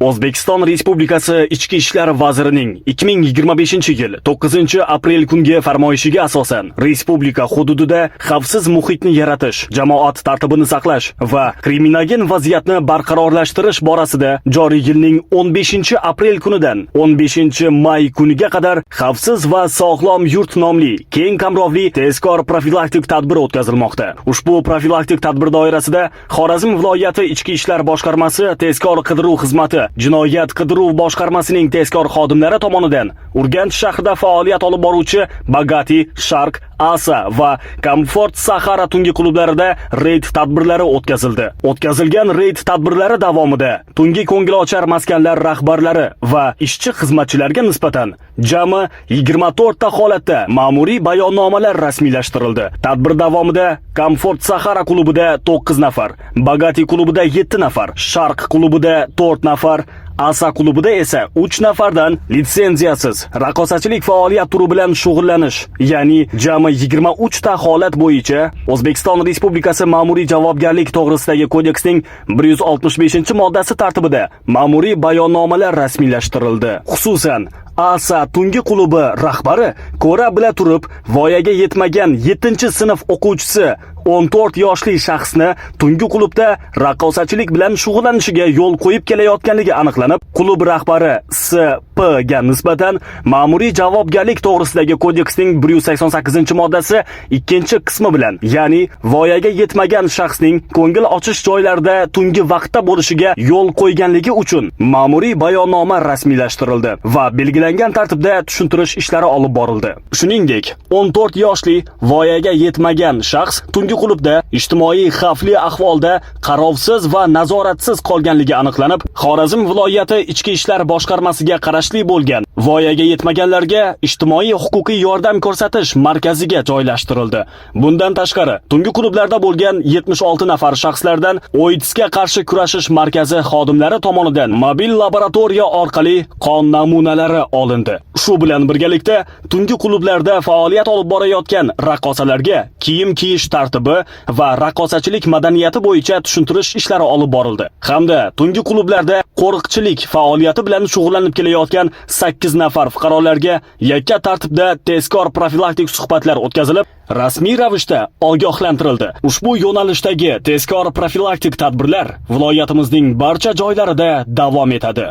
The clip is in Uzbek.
O'zbekiston Respublikasi Ichki ishlar vazirining 2025-yil 9-aprel kungi farmoyishiga asosan respublika hududida xavfsiz muhitni yaratish, jamoat tartibini saqlash va kriminogen vaziyatni barqarorlashtirish borasida joriy yilning 15-aprel kunidan 15-may kuniga qadar xavfsiz va sog'lom yurt nomli keng qamrovli tezkor profilaktik tadbir o'tkazilmoqda. Ushbu profilaktik tadbir doirasida Xorazm viloyati Ichki ishlar boshqarmasi tezkor qidiruv xizmati, Jinoyat qidiruv boshqarmasining tezkor xodimlari tomonidan Urganch shahrida faoliyat olib boruvchi Bagati, Shark, Asa va Comfort Sahara tungi klublarida reyd tadbirlari o'tkazildi. O'tkazilgan reyd tadbirlari davomida tungi ko'ngilochar maskanlar rahbarlari va ishchi xizmatchilarga nisbatan jami 24 ta holatda ma'muriy bayonnomalar rasmiylashtirildi. Tadbir davomida Comfort Sahara klubida 9 nafar, Bagati klubida 7 nafar, Shark klubida 4 nafar, Asa klubida esa 3 nafardan litsenziyasiz raqqosachilik faoliyat turi bilan shug'ullanish, ya'ni jami 23 ta holat bo'yicha O'zbekiston Respublikasi ma'muriy javobgarlik to'g'risidagi kodeksning 165-moddasi tartibida ma'muriy bayonnomalar rasmiylashtirildi. Xususan, Asa tungi klubi rahbari ko'ra bila turib voyaga yetmagan 7-sinf o'quvchisi 14 yoshli shaxsni tungi klubda raqqosachilik bilan shug'ullanishiga yo'l qo'yib kelayotganligi aniqlanib, klub rahbari S.P. ga nisbatan ma'muriy javobgarlik to'g'risidagi kodeksning 188-moddasi 2-qismi bilan, ya'ni voyaga yetmagan shaxsning ko'ngil ochish joylarida tungi vaqtda bo'lishiga yo'l qo'yganligi uchun ma'muriy bayonnoma rasmiylashtirildi va belgilangan tartibda tushuntirish ishlari olib borildi. Shuningdek, 14 yoshli voyaga yetmagan shaxs tungi klubda ijtimoiy xavfli ahvolda qarovsiz va nazoratsiz qolganligi aniqlanib, Xorazm viloyati Ichki ishlar boshqarmasiga qarashli bo'lgan voyaga yetmaganlarga ijtimoiy huquqiy yordam ko'rsatish markaziga joylashtirildi. Bundan tashqari, tungi klublarda bo'lgan 76 nafar shaxslardan OIDSga qarshi kurashish markazi xodimlari tomonidan mobil laboratoriya orqali qon namunalari olindi. Shu bilan birgalikda tungi klublarda faoliyat olib borayotgan raqqosalarga kiyim kiyish tartibi va raqqosachilik madaniyati bo'yicha tushuntirish ishlari olib borildi. Hamda tungi klublarda qo'riqchilik faoliyati bilan shug'ullanib kelayotgan 8 nafar fuqarolarga yakka tartibda tezkor profilaktik suhbatlar o'tkazilib, rasmiy ravishda ogohlantirildi. Ushbu yo'nalishdagi tezkor profilaktik tadbirlar viloyatimizning barcha joylarida davom etadi.